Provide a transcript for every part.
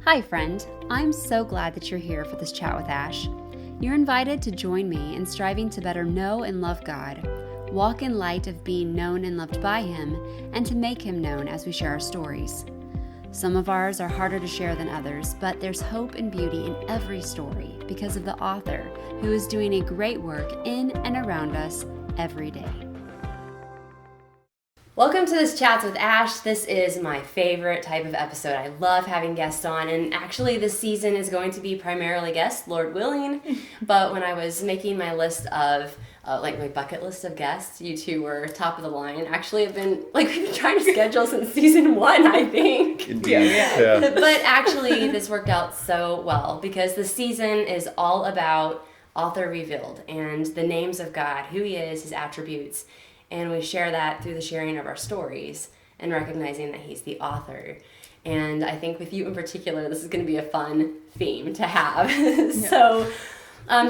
Hi, friend. I'm so glad that you're here for this chat with Ash. You're invited to join me in striving to better know and love God, walk in light of being known and loved by Him, and to make Him known as we share our stories. Some of ours are harder to share than others, but there's hope and beauty in every story because of the author who is doing a great work in and around us every day. Welcome to this Chats with Ash. This is my favorite type of episode. I love having guests on, and actually this season is going to be primarily guests, Lord willing. But when I was making my list of, my bucket list of guests, you two were top of the line. Actually, we've been trying to schedule since season 1, I think. Indeed. Yeah. But actually, this worked out so well because the season is all about author revealed and the names of God, who He is, His attributes. And we share that through the sharing of our stories and recognizing that He's the author. And I think with you in particular, this is going to be a fun theme to have. Yeah. So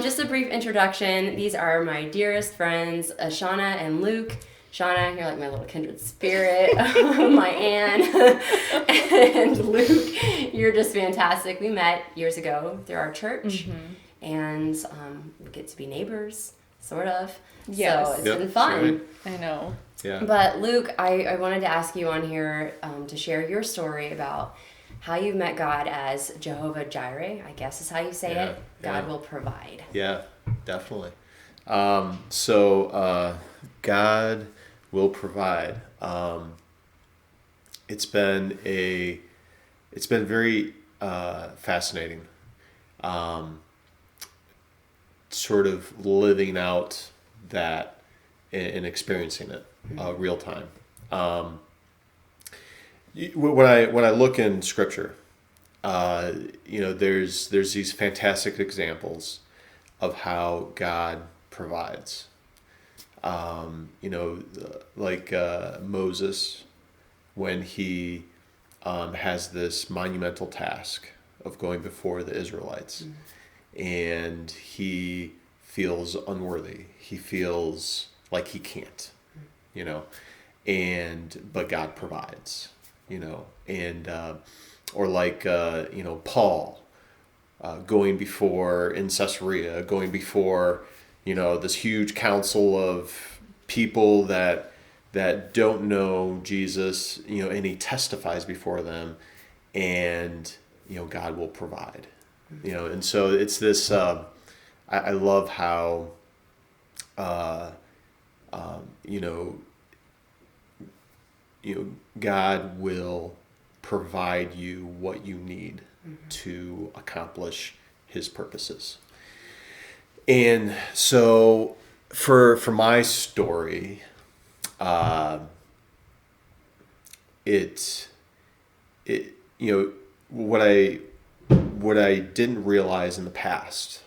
just a brief introduction. These are my dearest friends, Shauna and Luke. Shauna, you're like my little kindred spirit. My Anne. And Luke, you're just fantastic. We met years ago through our church. Mm-hmm. And we get to be neighbors, sort of. Yes. So it's been fun. Right. I know. Yeah. But Luke, I wanted to ask you on here to share your story about how you met God as Jehovah Jireh, I guess is how you say it. God will provide. Yeah, definitely. So God will provide. It's been very fascinating. Sort of living out that and experiencing it real time. When I look in Scripture, there's these fantastic examples of how God provides. Like Moses, when he has this monumental task of going before the Israelites, and he feels unworthy. He feels like he can't, but God provides, and or like Paul going before in Caesarea, going before this huge council of people that don't know Jesus, and he testifies before them, and God will provide, and so it's this. I love how, God will provide you what you need to accomplish His purposes. And so, for my story, what I didn't realize in the past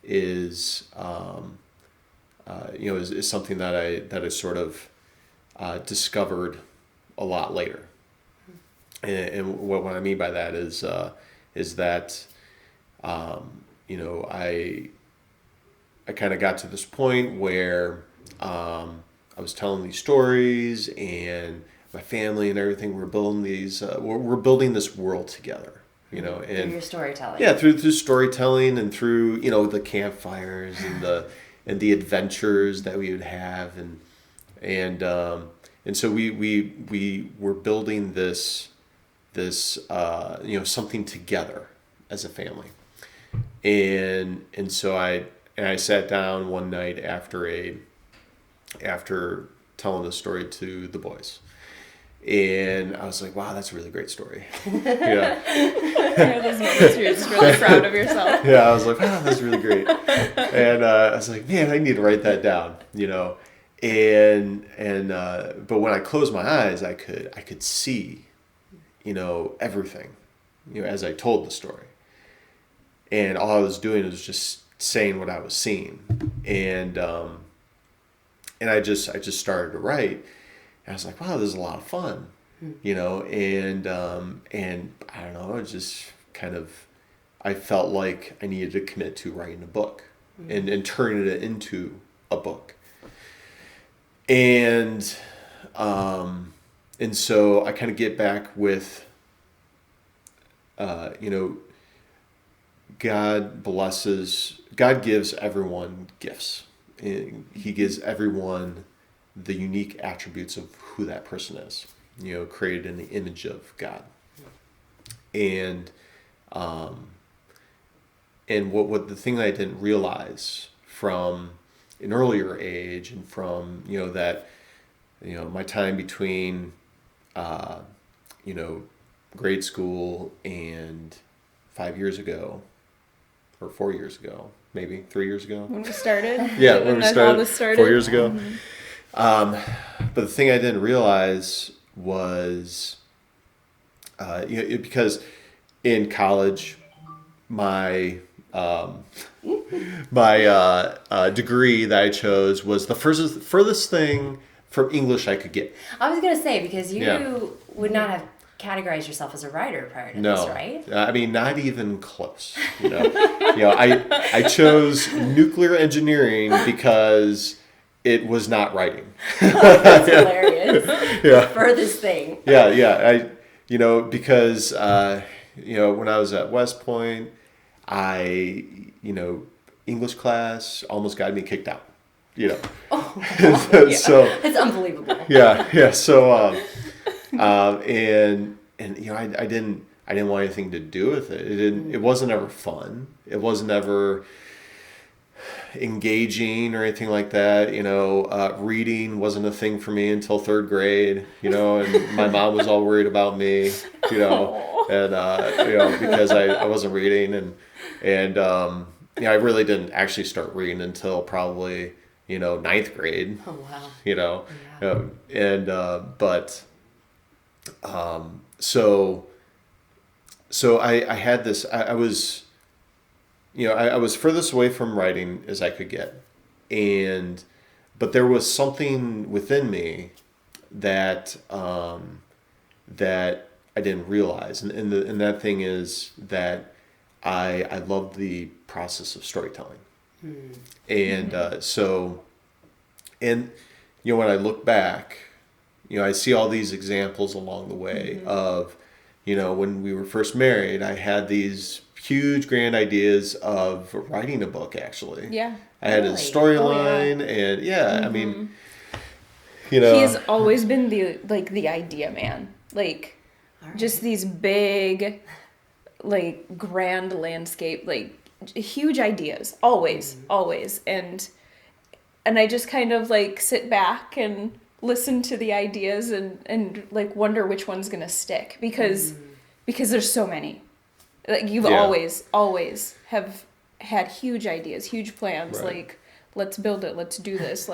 is something that I sort of discovered a lot later, and what I mean by that is that I kind of got to this point where I was telling these stories, and my family and everything, we're building this world together. And through your storytelling. Yeah, through storytelling and through the campfires and the adventures that we would have, and so we were building this something together as a family, and so I sat down one night after telling the story to the boys. And I was like, wow, that's a really great story. Yeah. Those moments where you're just really proud of yourself. Yeah, I was like, wow, that's really great. And I was like, man, I need to write that down, And but when I closed my eyes, I could see, everything, as I told the story. And all I was doing was just saying what I was seeing. And I just started to write. And I was like, wow, this is a lot of fun, and I don't know, it just kind of, I felt like I needed to commit to writing a book and turning it into a book. And so I kind of get back with God gives everyone gifts. And he gives everyone the unique attributes of who that person is, created in the image of God. And what the thing that I didn't realize from an earlier age and from, my time between, grade school and 5 years ago, or 4 years ago, maybe 3 years ago. When we started? Yeah, when we all this started? 4 years ago. But the thing I didn't realize was, because in college, my degree that I chose was the furthest thing from English I could get. I was going to say, because you Yeah. would not have categorized yourself as a writer prior to No, this, right? I mean, not even close. I chose nuclear engineering because it was not writing. That's hilarious. Yeah. Furthest thing. Yeah. Because when I was at West Point, English class almost got me kicked out. Oh, wow. So it's unbelievable. yeah. So I didn't want anything to do with it. It wasn't ever fun. It wasn't ever engaging or anything like that. Reading wasn't a thing for me until third grade. And my mom was all worried about me. Because I wasn't reading and I really didn't actually start reading until probably ninth grade. Oh, wow. So I had this. I was furthest away from writing as I could get, but there was something within me that that I didn't realize, and that thing is that I love the process of storytelling, and when I look back, I see all these examples along the way of, when we were first married, I had these huge grand ideas of writing a book, actually. Yeah. I had a Really? storyline, and I mean, He's always been the idea man. Like, All right. just these big, grand landscape, huge ideas. Always. And I just kind of, sit back and listen to the ideas and wonder which one's going to stick. Because there's so many. You've always have had huge ideas, huge plans. Right. Let's build it. Let's do this.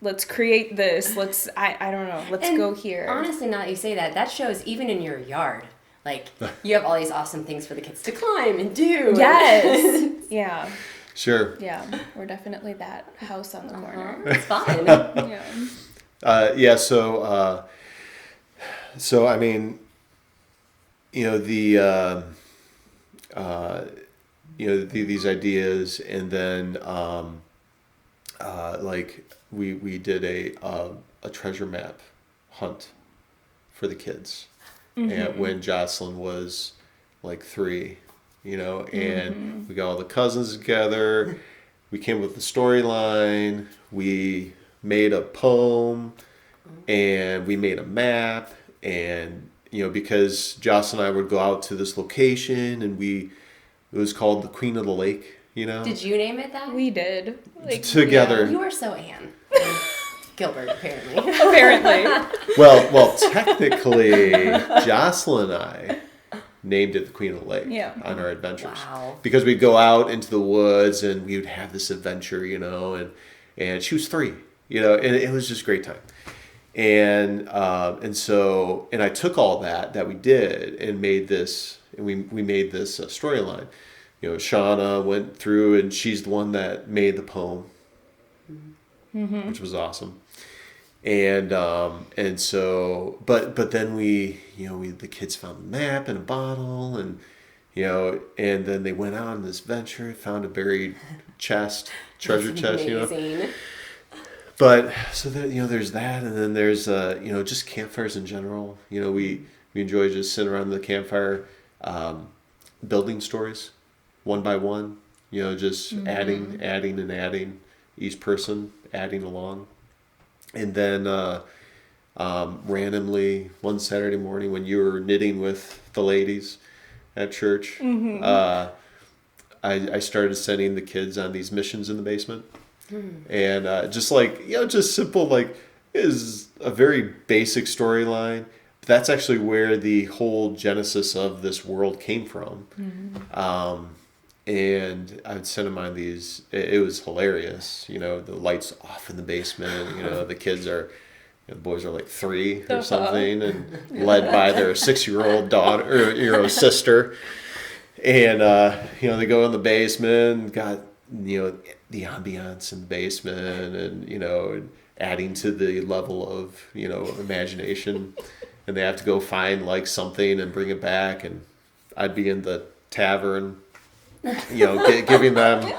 Let's create this. I don't know. Let's And go here. Honestly, now that you say that shows even in your yard. You have all these awesome things for the kids to climb and do. Yes. Yeah. sure. Yeah. We're definitely that house on the corner. It's fun. Yeah. So I mean, these ideas, and then we did a treasure map hunt for the kids, and when Jocelyn was 3, and we got all the cousins together. We came up with the storyline. We made a poem, and we made a map, and because Jocelyn and I would go out to this location, and it was called the Queen of the Lake. Did you name it that? We did. Together. You are so Anne. Gilbert, apparently. Apparently. Well, technically, Jocelyn and I named it the Queen of the Lake on our adventures. Wow. Because we'd go out into the woods and we would have this adventure, and she was 3, and it was just a great time. And I took all that we did and made this, and we made this storyline. Shauna went through, and she's the one that made the poem, which was awesome. And so, but then the kids found the map in a bottle, and then they went out on this venture, found a buried treasure chest, Amazing. But so that there's that, and then there's just campfires in general. We enjoy just sitting around the campfire, building stories one by one, just adding and adding, each person adding along. And then randomly one Saturday morning when you were knitting with the ladies at church, I started sending the kids on these missions in the basement. And just simple, is a very basic storyline. But that's actually where the whole genesis of this world came from. And I would send them on these. It was hilarious. The lights off in the basement. The kids are, the boys are like 3 or something, and led by their 6-year-old daughter or sister. And they go in the basement, got the ambiance in the basement, and adding to the level of imagination. And they have to go find something and bring it back. And I'd be in the tavern, giving them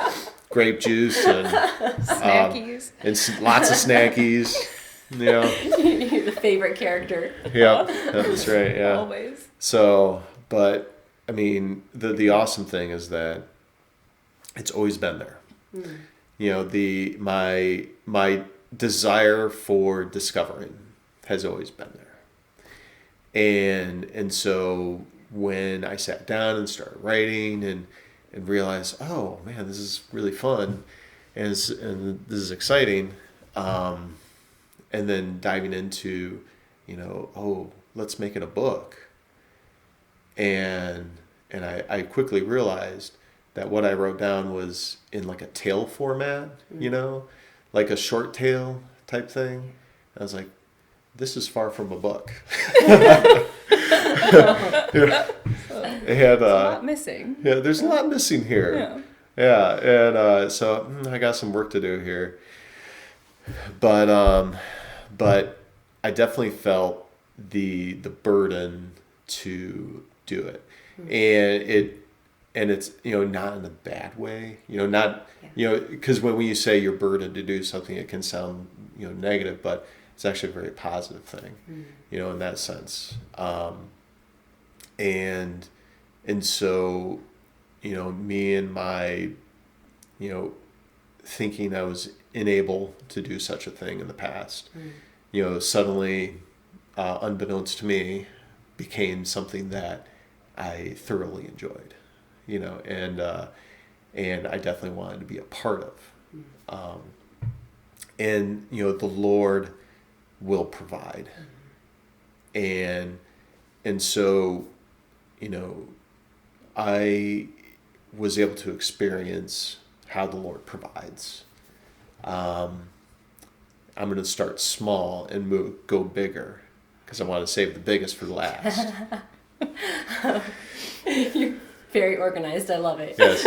grape juice and snackies and lots of snackies. You're the favorite character. Yeah, that's right. Yeah, always. So, but I mean, the awesome thing is that it's always been there. My desire for discovering has always been there. And so when I sat down and started writing and realized, oh man, this is really fun, and this is exciting, and then diving into, let's make it a book. And I quickly realized that what I wrote down was in a tale format, like a short tale type thing. I was like, this is far from a book. There's a lot missing. Yeah, there's a lot missing here. Yeah, and so I got some work to do here. But I definitely felt the burden to do it, and it's not in a bad way, because when you say you're burdened to do something, it can sound negative, but it's actually a very positive thing, in that sense. And so, me and my, thinking I was unable to do such a thing in the past, suddenly, unbeknownst to me, became something that I thoroughly enjoyed, and I definitely wanted to be a part of. And, the Lord will provide. And so, I was able to experience how the Lord provides. I'm going to start small and go bigger, because I want to save the biggest for last. You're very organized. I love it. Yes.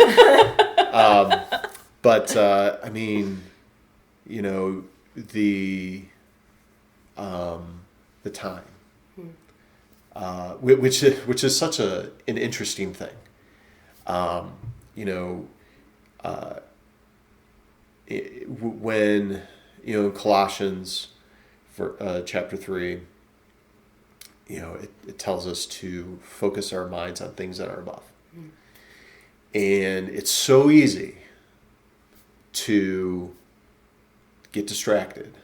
But I mean, the time, which is such an interesting thing. When in Colossians, for chapter 3, it tells us to focus our minds on things that are above. And it's so easy to get distracted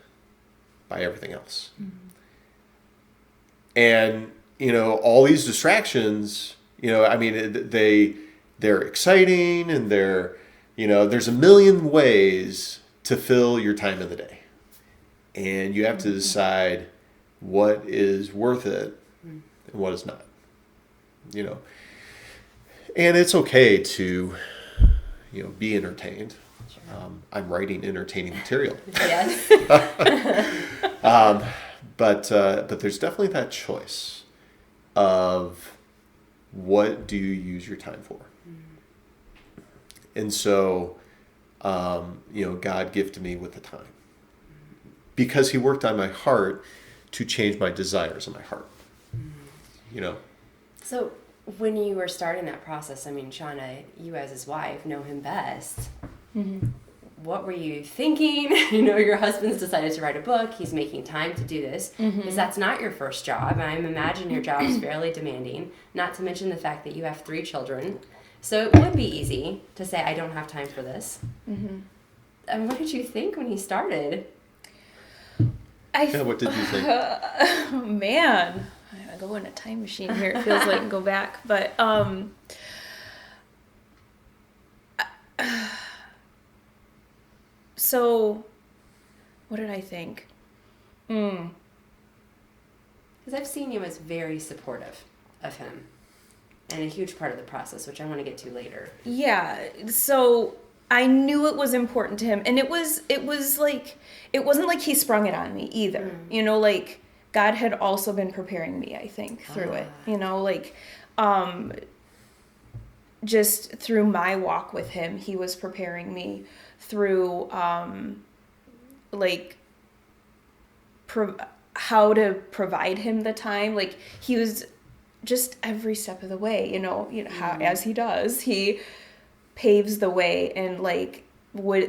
by everything else. And, all these distractions, they're exciting, and there's a million ways to fill your time in the day. And you have to decide what is worth it and what is not, And it's okay to, be entertained. I'm writing entertaining material. Yes. But there's definitely that choice of what do you use your time for. And so, God gifted me with the time, because He worked on my heart to change my desires in my heart. So when you were starting that process, Shauna, you as his wife know him best. what were you thinking? Your husband's decided to write a book. He's making time to do this because that's not your first job. I imagine your job is fairly demanding, not to mention the fact that you have 3 children. So it would be easy to say, I don't have time for this. And what did you think when he started? What did you think? Man, I'm gonna go in a time machine here. It feels like go back, but so what did I think? Because I've seen you as very supportive of him, and a huge part of the process, which I want to get to later. Yeah, so I knew it was important to him, and it was like, it wasn't like he sprung it on me either. Like God had also been preparing me, I think, through it. Just through my walk with him, he was preparing me through how to provide him the time. Like he was just every step of the way, how, as he does, he paves the way, and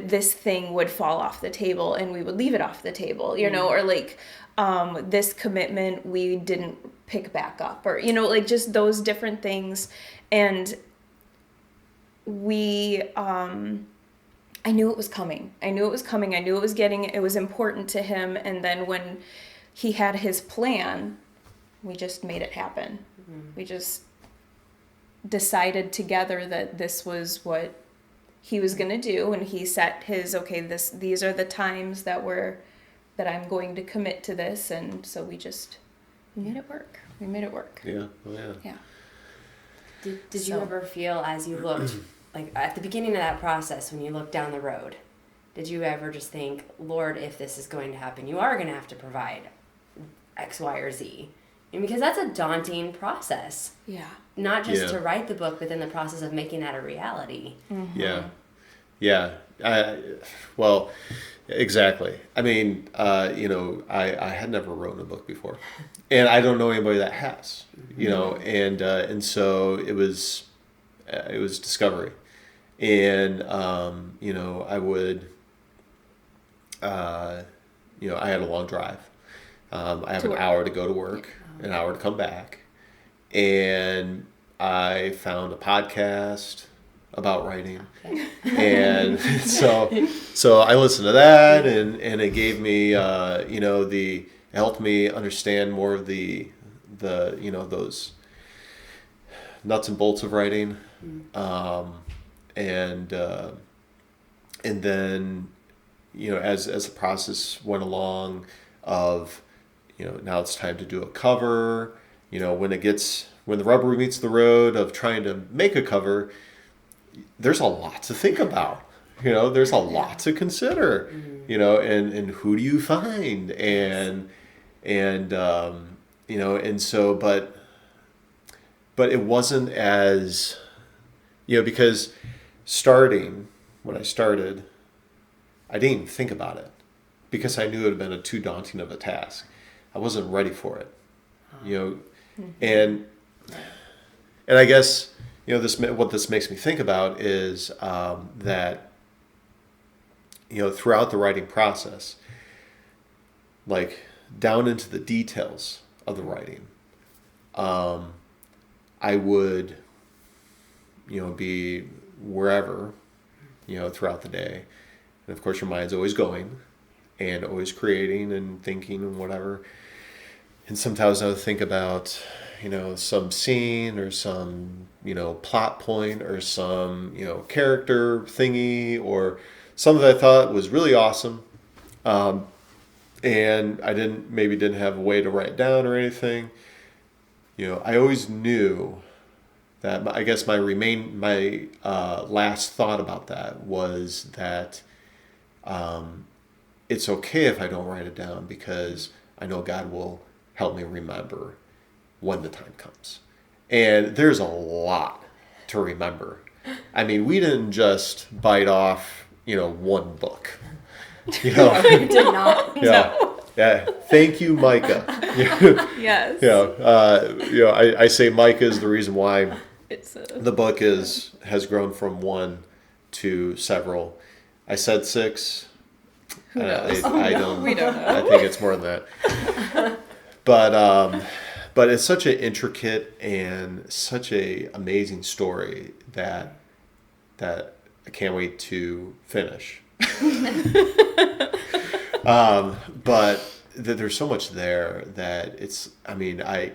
this thing would fall off the table and we would leave it off the table, or this commitment we didn't pick back up, or just those different things. And I knew it was coming. I knew it was important to him. And then when he had his plan, we just made it happen. We just decided together that this was what he was going to do, and he set his, these are the times that I'm going to commit to this, and so we made it work. Yeah. Oh, yeah. Yeah. Did you ever feel, as you looked, like at the beginning of that process, when you looked down the road, did you ever just think, Lord, if this is going to happen, you are going to have to provide X, Y, or Z? And because that's a daunting process. Yeah. Not just to write the book, but then the process of making that a reality. Yeah. Well, exactly. I mean, I had never written a book before, and I don't know anybody that has, and so it was discovery, and I would, I had a long drive. I have an hour to go to work, an hour to come back, and I found a podcast about writing, and so I listened to that, and it gave me, it helped me understand more of the those nuts and bolts of writing, and then as the process went along of now it's time to do a cover, when the rubber meets the road of trying to make a cover, there's a lot to think about, there's a lot to consider, and who do you find, and so, but it wasn't as, because when I started, I didn't even think about it because I knew it had been too daunting of a task. I wasn't ready for it, and I guess, what this makes me think about is that, throughout the writing process, like down into the details of the writing, I would, be wherever, throughout the day. And of course your mind's always going and always creating and thinking and whatever. And sometimes I would think about, some scene or some, plot point or some, character thingy or something that I thought was really awesome. And I didn't have a way to write it down or anything. I always knew that I guess my last thought about that was that it's okay if I don't write it down because I know God will help me remember when the time comes. And there's a lot to remember. I mean, we didn't just bite off, one book. We did not. Yeah. Yeah. Thank you, Micah. Yes. I say Micah is the reason why the book has grown from one to several. I said 6. Who knows? I don't. We don't know. I think it's more than that. But it's such an intricate and such a amazing story that I can't wait to finish. But there's so much there that it's. I mean, I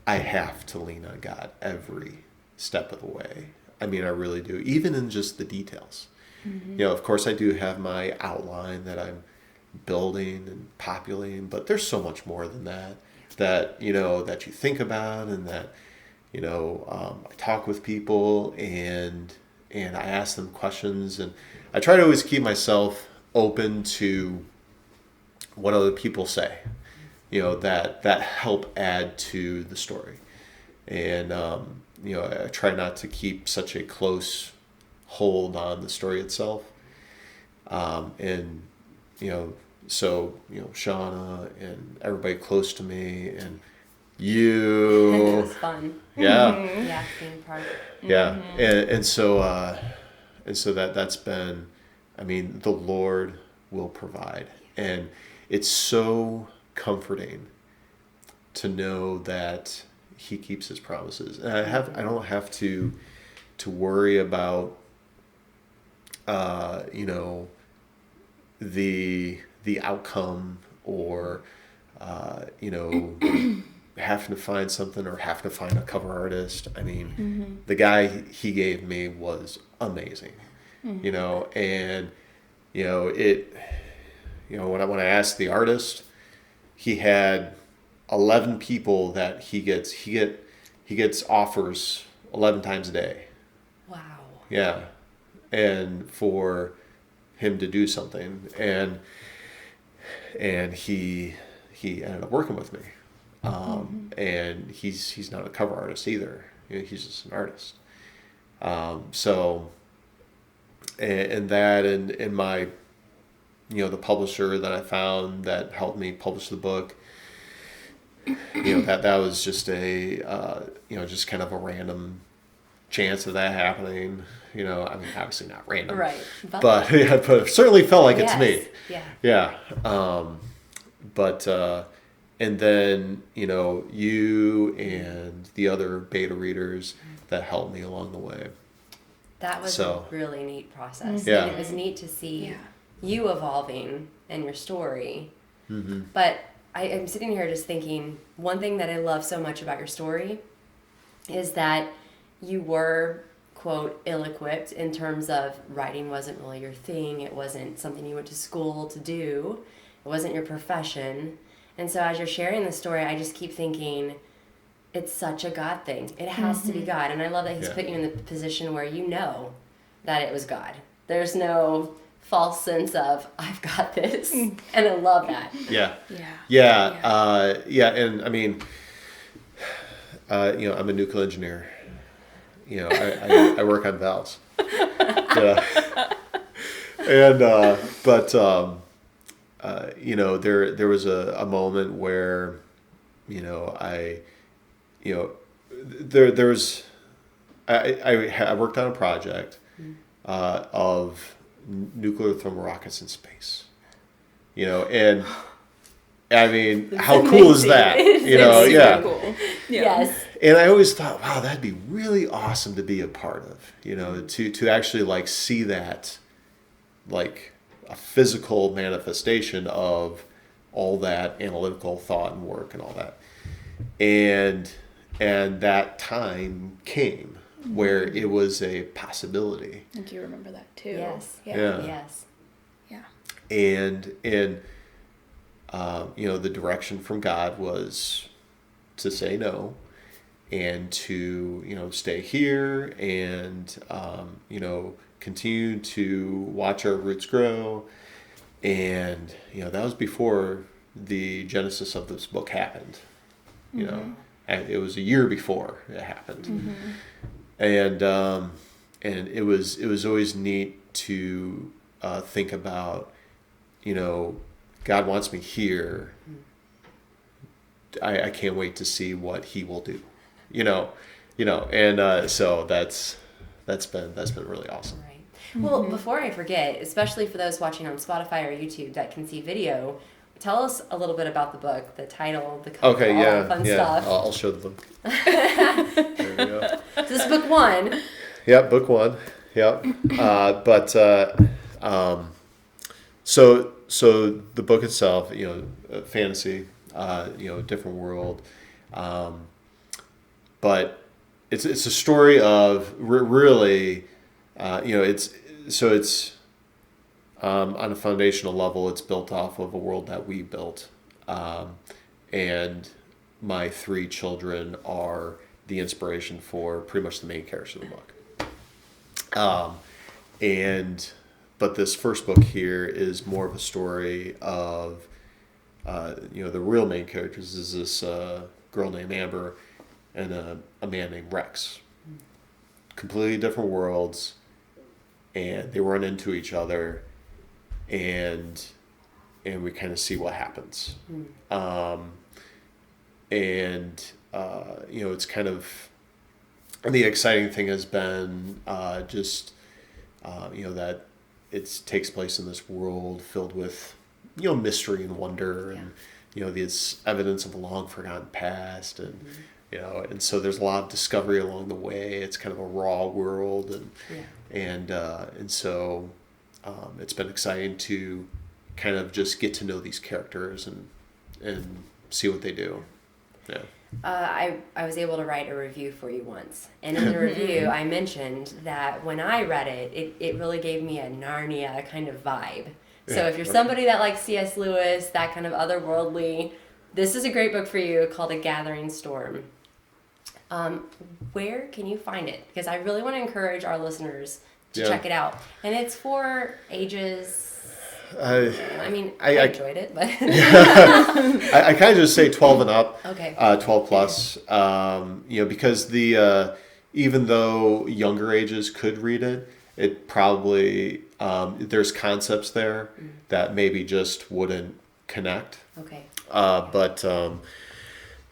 have to lean on God every step of the way. I mean, I really do, even in just the details. You know, of course, I do have my outline that I'm building and populating, but there's so much more than that. That you think about, and that I talk with people and I ask them questions, and I try to always keep myself open to what other people say, that help add to the story, and I try not to keep such a close hold on the story itself, So, Shauna and everybody close to me and you. It was fun. Yeah. Yeah, being part. Yeah. And so that's been, I mean, the Lord will provide. And it's so comforting to know that he keeps his promises. And I don't have to worry about, the outcome or having to find something or having to find a cover artist. I mean, the guy he gave me was amazing, and when I asked the artist, he had 11 people that he gets offers 11 times a day. Wow. Yeah. And for him to do something, and he ended up working with me, and he's not a cover artist either. He's just an artist. So, and that, and my, the publisher that I found that helped me publish the book, that was just just kind of a random chance of that happening. I mean, obviously not random, Right? But it certainly felt like it's me. Yeah. And then you and the other beta readers that helped me along the way. That was a really neat process. Yeah. And it was neat to see you evolving in your story. Mm-hmm. But I am sitting here just thinking, one thing that I love so much about your story is that you were, quote, ill-equipped in terms of writing wasn't really your thing. It wasn't something you went to school to do. It wasn't your profession. And so as you're sharing the story, I just keep thinking, it's such a God thing. It has to be God. And I love that he's put you in the position where you know that it was God. There's no false sense of, I've got this. And I love that. Yeah. And I mean, I'm a nuclear engineer. I work on valves. Yeah. And there was a moment where I worked on a project of nuclear thermal rockets in space. And I mean, how cool is that? Super cool. Yeah. Yes. And I always thought, wow, that'd be really awesome to be a part of, to actually like see that, like a physical manifestation of all that analytical thought and work and all that. And that time came where it was a possibility. I think you remember that too. Yes. Yeah. Yes. Yeah. And the direction from God was to say no and to, stay here and, continue to watch our roots grow. And, that was before the genesis of this book happened, and it was a year before it happened. And it was always neat to think about, God wants me here. I can't wait to see what he will do, and so that's been really awesome. Right. Well, before I forget, especially for those watching on Spotify or YouTube that can see video, tell us a little bit about the book, the title, the cover, Okay, all yeah, that fun yeah. stuff. I'll show the book. There we go. So this is book 1. Yep, book 1. Yep. So the book itself, fantasy, different world, but it's a story of really, it's on a foundational level, it's built off of a world that we built, and my 3 children are the inspiration for pretty much the main characters of the book. But this first book here is more of a story of, the real main characters is this girl named Amber and a man named Rex. Completely different worlds, and they run into each other, and we kind of see what happens. It's kind of, and the exciting thing has been that it takes place in this world filled with, mystery and wonder, and this evidence of a long forgotten past, and and so there's a lot of discovery along the way. It's kind of a raw world, and so it's been exciting to kind of just get to know these characters and see what they do. Yeah. I was able to write a review for you once, and in the review I mentioned that when I read it really gave me a Narnia kind of vibe. So if you're somebody that likes C.S. Lewis, that kind of otherworldly, this is a great book for you, called A Gathering Storm. Where can you find it? Because I really want to encourage our listeners to check it out, and it's for ages. I enjoyed it, but I kind of just say 12 and up. Okay. 12 plus. Because even though younger ages could read it, it probably there's concepts there that maybe just wouldn't connect. Okay. But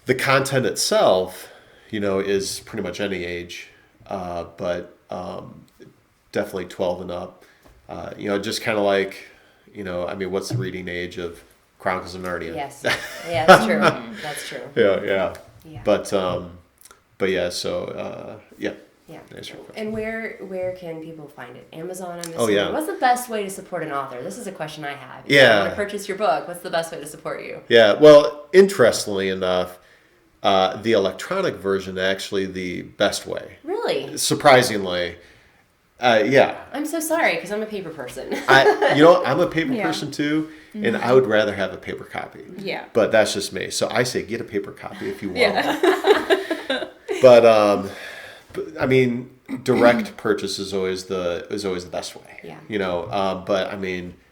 the content itself, is pretty much any age, but definitely 12 and up. Just kind of like. What's the reading age of Chronicles of Narnia? Yes. Yeah, that's true. That's true. Yeah. Yeah. But yeah, yeah. And where can people find it? Amazon, I'm assuming. Oh, yeah. What's the best way to support an author? This is a question I have. If Yeah. I want to purchase your book, what's the best way to support you? Yeah. Well, interestingly enough, the electronic version actually the best way. Really? Surprisingly. Yeah. I'm so sorry, because I'm a paper person. I'm a paper person too, and I would rather have a paper copy. Yeah. But that's just me. So I say get a paper copy if you want. Yeah. But direct purchase is always the best way. Yeah. But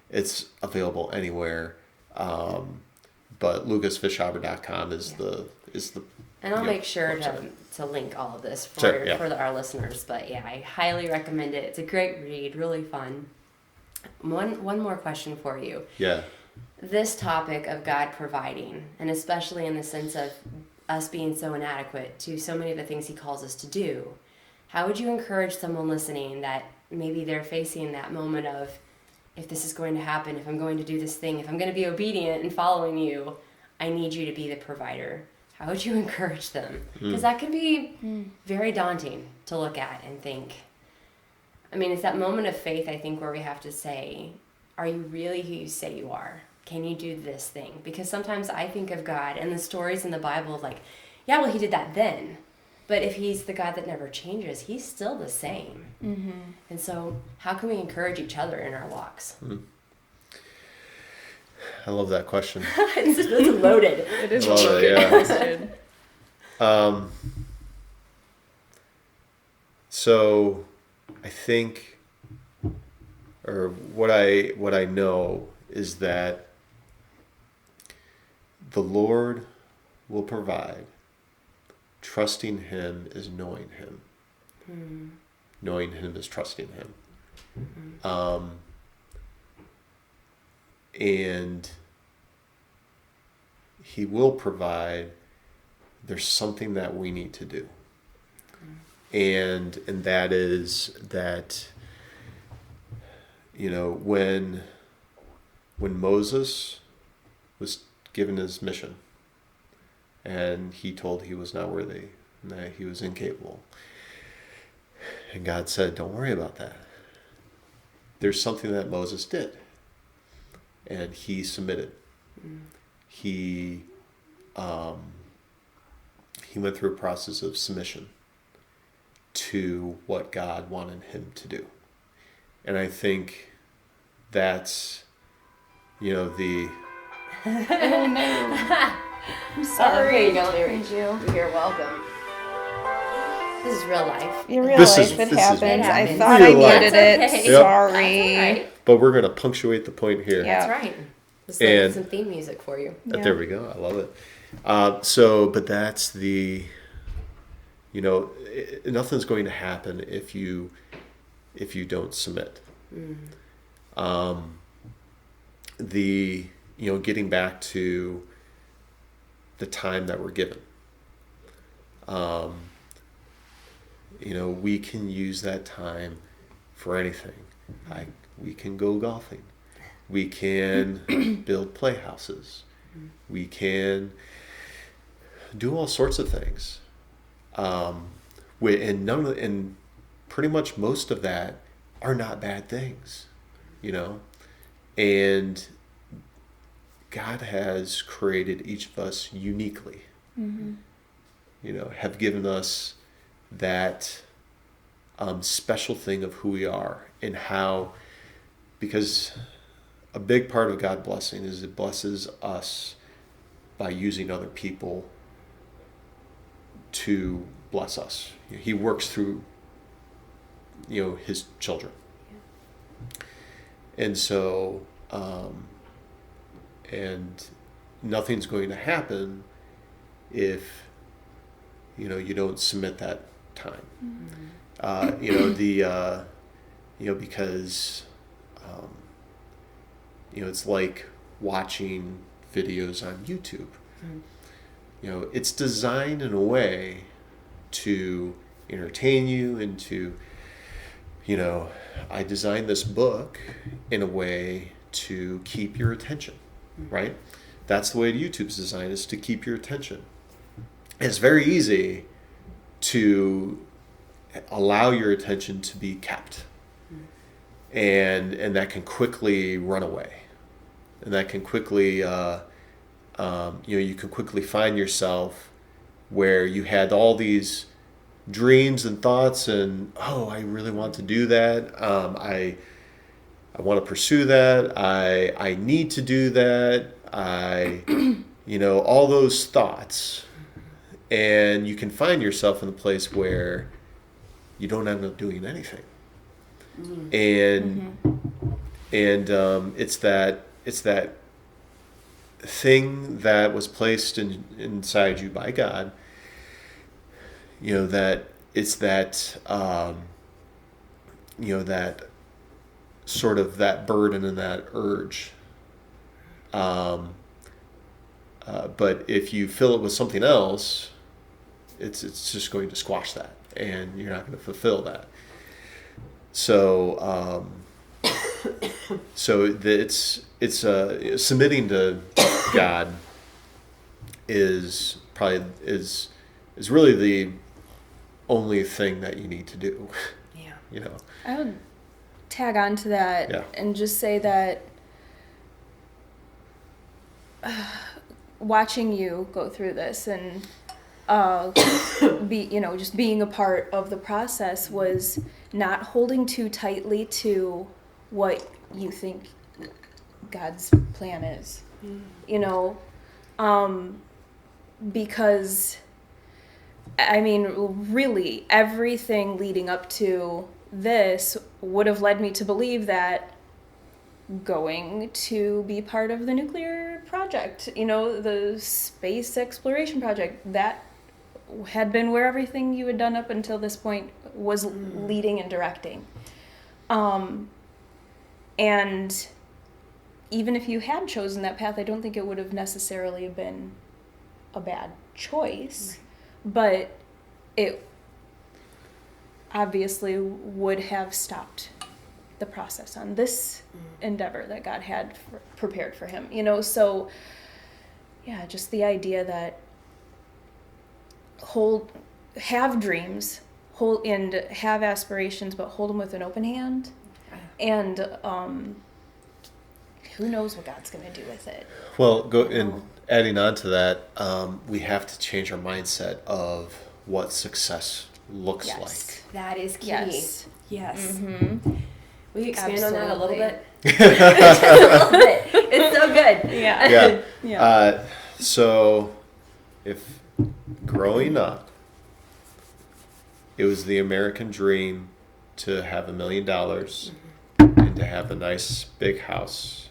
it's available anywhere. But lucasfishhopper.com is the. And I'll make sure to link all of this for our listeners. But yeah, I highly recommend it. It's a great read, really fun. One more question for you. Yeah. This topic of God providing, and especially in the sense of us being so inadequate to so many of the things He calls us to do, how would you encourage someone listening that maybe they're facing that moment of, if this is going to happen, if I'm going to do this thing, if I'm going to be obedient and following you, I need you to be the provider? How would you encourage them? Because that can be very daunting to look at and think. It's that moment of faith, I think, where we have to say, are you really who you say you are? Can you do this thing? Because sometimes I think of God and the stories in the Bible of like, yeah, well, He did that then. But if He's the God that never changes, He's still the same. Mm-hmm. And so how can we encourage each other in our walks? I love that question. It's loaded. It is a Love it, good yeah. question. So I think, or what I know is that the Lord will provide. Trusting Him is knowing Him. Knowing Him is trusting Him. And He will provide. There's something that we need to do. And that is that when Moses was given his mission and he told he was not worthy and that he was incapable, and God said, don't worry about that. There's something that Moses did, and he submitted. He went through a process of submission to what God wanted him to do. And I think that's, the... Oh no. I'm sorry. Here you go, Larry. Thank you. You're welcome. This is real life. In real This life, is- it this is happens. It I happens. thought I Real life. needed That's it. okay. Yep. Sorry. That's all right. But we're going to punctuate the point here. Yeah. That's right. This And- is some theme music for you. Yeah. There we go. I love it. But that's the, nothing's going to happen if you don't submit. Getting back to the time that we're given. We can use that time for anything. We can go golfing. We can build playhouses. We can do all sorts of things. And pretty much most of that are not bad things, And God has created each of us uniquely. Have given us that special thing of who we are and how, because a big part of God's blessing is it blesses us by using other people to bless us. He works through, his children. And so, and nothing's going to happen if, you don't submit that time. Because, it's like watching videos on YouTube. It's designed in a way to entertain you and to, I designed this book in a way to keep your attention, right? That's the way YouTube's designed, is to keep your attention. It's very easy to allow your attention to be kept. And that can quickly run away. And that can quickly, you can quickly find yourself where you had all these dreams and thoughts and, I really want to do that. I want to pursue that. I need to do that. All those thoughts. And you can find yourself in a place where you don't end up doing anything. And it's that thing that was placed inside you by God. That it's that that sort of that burden and that urge. But if you fill it with something else, it's just going to squash that, and you're not going to fulfill that. So, it's submitting to God is really the only thing that you need to do. Yeah. I would tag on to that and just say that watching you go through this and just being a part of the process was not holding too tightly to what you think God's plan is. Because really everything leading up to this would have led me to believe that going to be part of the nuclear project, the space exploration project, that had been where everything you had done up until this point was leading and directing. And even if you had chosen that path, I don't think it would have necessarily been a bad choice, but it obviously would have stopped the process on this endeavor that God had prepared for him, you know? So yeah, just the idea that have dreams, and have aspirations, but hold them with an open hand. And who knows what God's going to do with it. Well, adding on to that, we have to change our mindset of what success looks like. That is key. Yes. Mm-hmm. Will you expand on that a little bit? Absolutely. Just a little bit. It's so good. Yeah. Yeah. So, if growing up, it was the American dream to have $1 million and to have a nice big house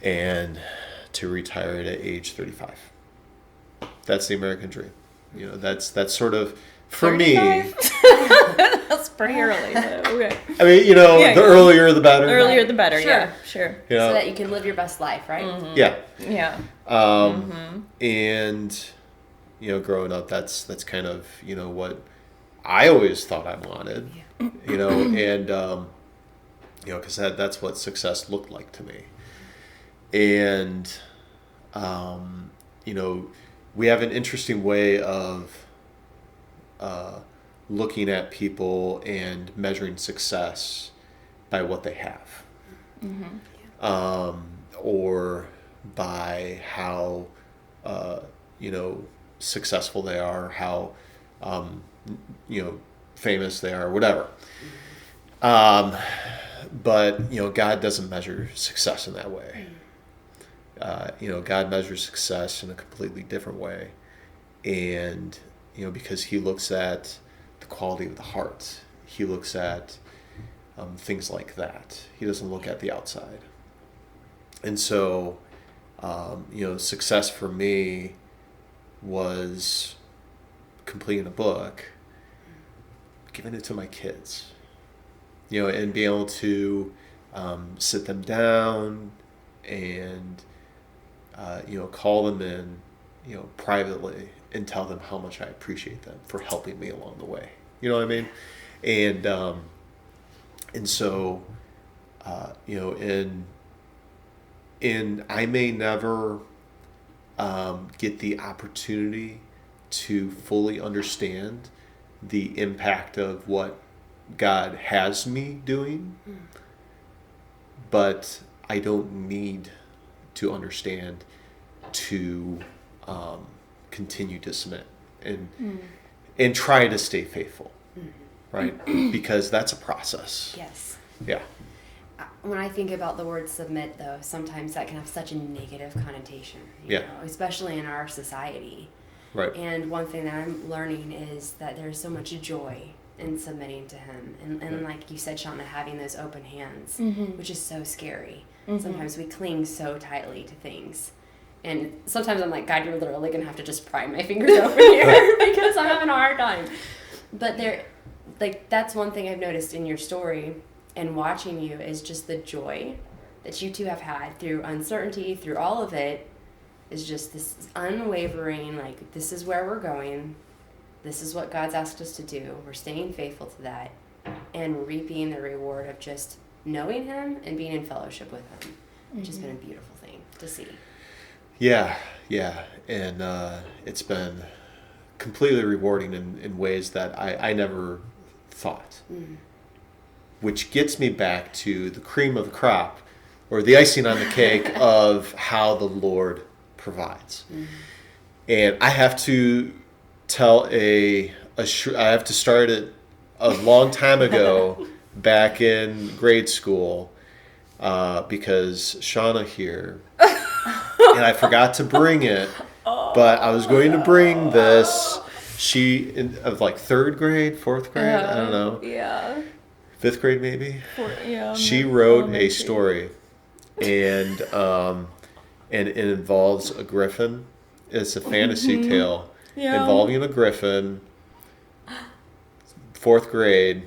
and to retire at age 35. That's the American dream. You know, that's sort of, for 35? Me. That's pretty early. Okay. I mean, you know, the earlier the better. Earlier the better, Sure. yeah, sure. You know? So that you can live your best life, right? Mm-hmm. Yeah. Yeah. And, you know, growing up, that's kind of, you know, what I always thought I wanted, you know, and, you know, because that's what success looked like to me. And, you know, we have an interesting way of looking at people and measuring success by what they have, or by how, you know, successful they are, how, you know, famous they are, whatever. But, you know, God doesn't measure success in that way. You know, God measures success in a completely different way. And, you know, because he looks at the quality of the heart. He looks at things like that. He doesn't look at the outside. And so, you know, success for me was completing a book, giving it to my kids, you know, and being able to sit them down and, you know, call them in, you know, privately and tell them how much I appreciate them for helping me along the way. You know what I mean? And so, you know, and I may never get the opportunity to fully understand the impact of what God has me doing, but I don't need to understand to continue to submit and try to stay faithful, right? Because that's a process. Yes. Yeah. When I think about the word submit, though, sometimes that can have such a negative connotation, you know, especially in our society. Right. And one thing that I'm learning is that there's so much joy in submitting to him. And like you said, Shauna, having those open hands, which is so scary. Sometimes we cling so tightly to things. And sometimes I'm like, God, you're literally going to have to just pry my fingers open here because I'm having a hard time. But that's one thing I've noticed in your story and watching you is just the joy that you two have had through uncertainty, through all of it, is just this unwavering, like, this is where we're going. This is what God's asked us to do. We're staying faithful to that and reaping the reward of just knowing him and being in fellowship with him, which has been a beautiful thing to see. Yeah. And it's been completely rewarding in ways that I never thought. Which gets me back to the cream of the crop, or the icing on the cake of how the Lord provides. And I have to tell I have to start it a long time ago, back in grade school, because Shauna here, and I forgot to bring it, but I was going to bring this. Of like third grade, fourth grade, I don't know. Yeah. Fifth grade maybe. She Yeah. wrote a story, and it involves a griffin. It's a fantasy tale involving a griffin. Fourth grade.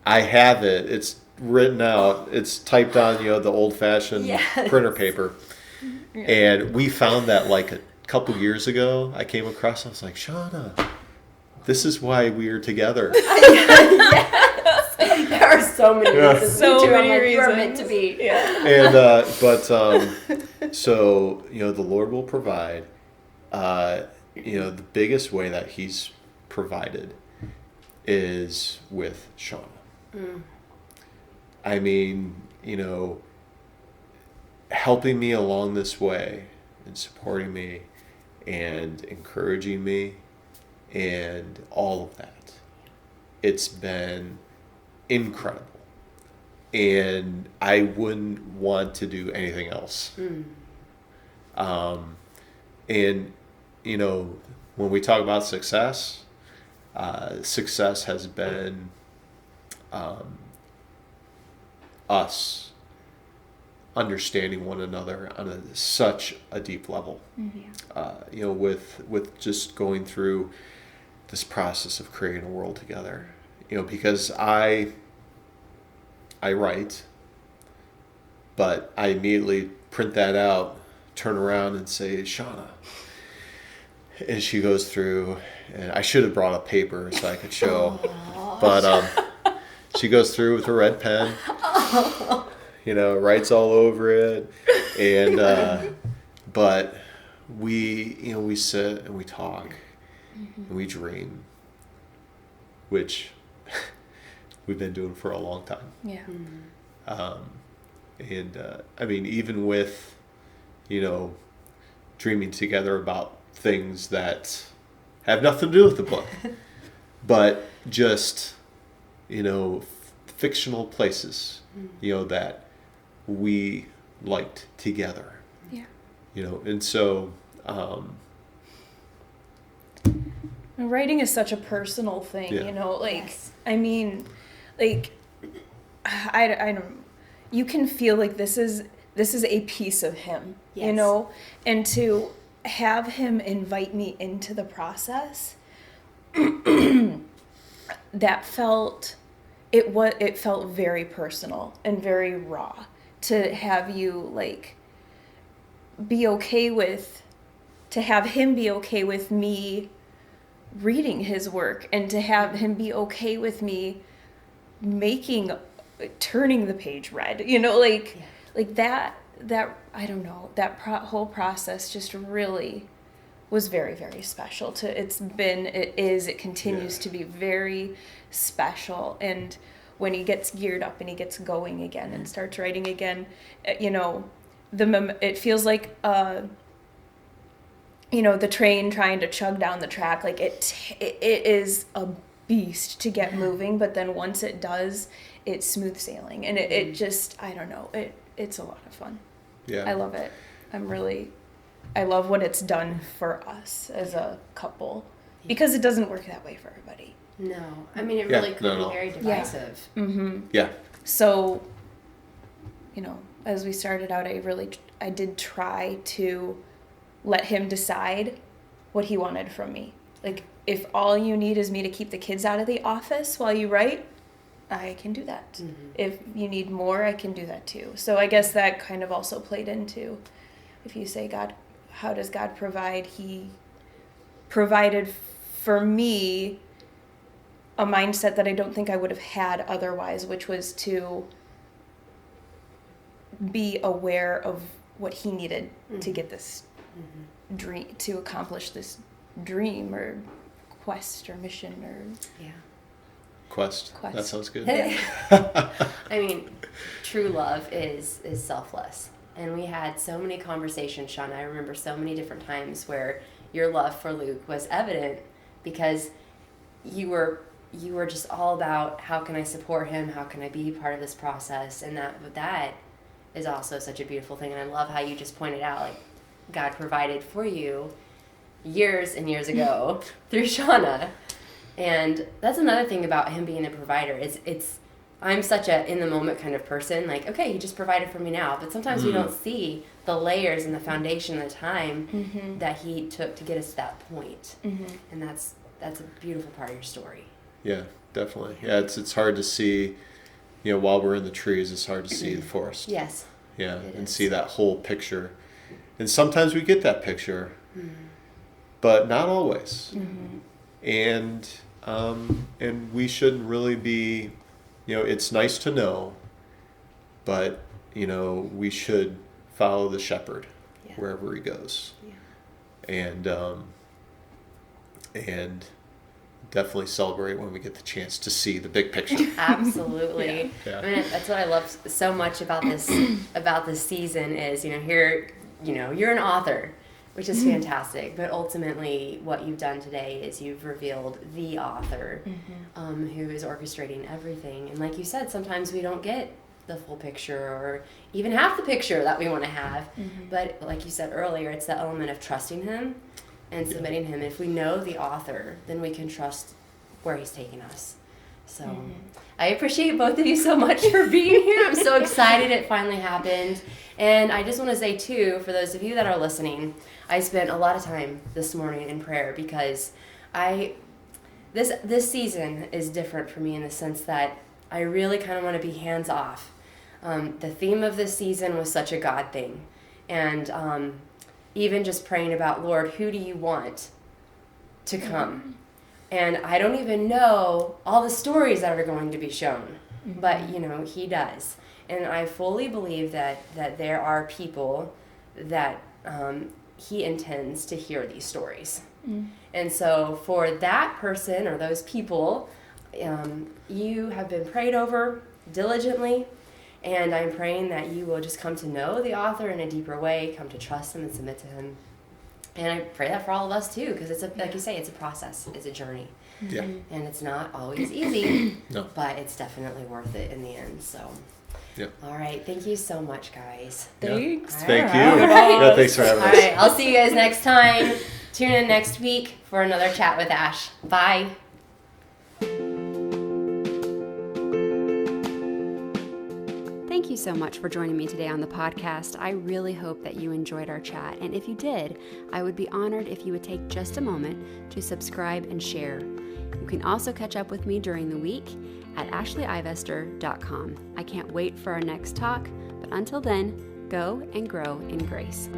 I have it. It's written out. It's typed on, you know, the old-fashioned printer paper. Yeah. And we found that like a couple years ago. I came across. I was like, Shauna, this is why we are together. Yes. are so many reasons. So Me too. many I'm like, reasons. you are meant to be. Yeah. And so the Lord will provide. The biggest way that He's provided is with Shauna. I mean, helping me along this way and supporting me and encouraging me and all of that. It's been incredible. And I wouldn't want to do anything else. And, when we talk about success, success has been us understanding one another on such a deep level. With just going through this process of creating a world together. Because I write, but I immediately print that out, turn around and say, Shauna. And she goes through, and I should have brought a paper so I could show. But she goes through with a red pen, writes all over it. And but we sit and we talk and we dream, which we've been doing for a long time. Yeah. Even with, dreaming together about things that have nothing to do with the book, but just, fictional places, that we liked together. Yeah. And so, writing is such a personal thing, Yeah. Yes. I mean, I don't, you can feel like this is a piece of him, Yes. and to have him invite me into the process, that felt very personal and very raw, to have you be okay with, to have him be okay with me reading his work, and to have him be okay with me turning the page red, that I don't know, that whole process just really was very, very special. It continues to be very special. And when he gets geared up and he gets going again and starts writing again, it feels like the train trying to chug down the track. It is a beast to get moving, but then once it does, it's smooth sailing, and it just, I don't know, it's a lot of fun. Yeah. I love it. I love what it's done for us as a couple, because it doesn't work that way for everybody. No. I mean, it really could be no. very divisive. Yeah. So, as we started out, I did try to let him decide what he wanted from me. If all you need is me to keep the kids out of the office while you write, I can do that. Mm-hmm. If you need more, I can do that too. So I guess that kind of also played into, if you say, God, how does God provide? He provided for me a mindset that I don't think I would have had otherwise, which was to be aware of what he needed to get this dream, to accomplish this dream or quest or mission or Quest. That sounds good. I mean, true love is selfless. And we had so many conversations, Sean. I remember so many different times where your love for Luke was evident, because you were just all about, how can I support him? How can I be part of this process? And that is also such a beautiful thing. And I love how you just pointed out, God provided for you years and years ago through Shauna. And that's another thing about him being a provider, is I'm such a in the moment kind of person. Okay, he just provided for me now. But sometimes we don't see the layers and the foundation and the time that he took to get us to that point. And that's a beautiful part of your story. Yeah, definitely. Yeah, it's hard to see, while we're in the trees, it's hard to see the forest. Yes. Yeah, and is. see that whole picture. And sometimes we get that picture, but not always. And we shouldn't really be, it's nice to know, but, we should follow the shepherd wherever he goes. Yeah. And definitely celebrate when we get the chance to see the big picture. Absolutely. Yeah. I mean, that's what I love so much about this season is, here, you're an author, which is fantastic. But ultimately, what you've done today is you've revealed the author, who is orchestrating everything. And like you said, sometimes we don't get the full picture or even half the picture that we want to have. But like you said earlier, it's the element of trusting him and submitting him. If we know the author, then we can trust where he's taking us. So I appreciate both of you so much for being here. I'm so excited it finally happened. And I just want to say too, for those of you that are listening, I spent a lot of time this morning in prayer because this season is different for me in the sense that I really kind of want to be hands off. The theme of this season was such a God thing. And even just praying about, Lord, who do you want to come? And I don't even know all the stories that are going to be shown, but he does. And I fully believe that there are people that he intends to hear these stories. And so for that person or those people, you have been prayed over diligently. And I'm praying that you will just come to know the author in a deeper way, come to trust him and submit to him. And I pray that for all of us too, because it's like you say, it's a process, it's a journey. Yeah. And it's not always easy, No. but it's definitely worth it in the end. So, all right. Thank you so much, guys. Thanks. Yeah. Thank you. All right. Yeah, thanks for having All us. right. I'll see you guys next time. Tune in next week for another chat with Ash. Bye. Thank you so much for joining me today on the podcast. I really hope that you enjoyed our chat. And if you did, I would be honored if you would take just a moment to subscribe and share. You can also catch up with me during the week at ashleyivester.com. I can't wait for our next talk, but until then, go and grow in grace.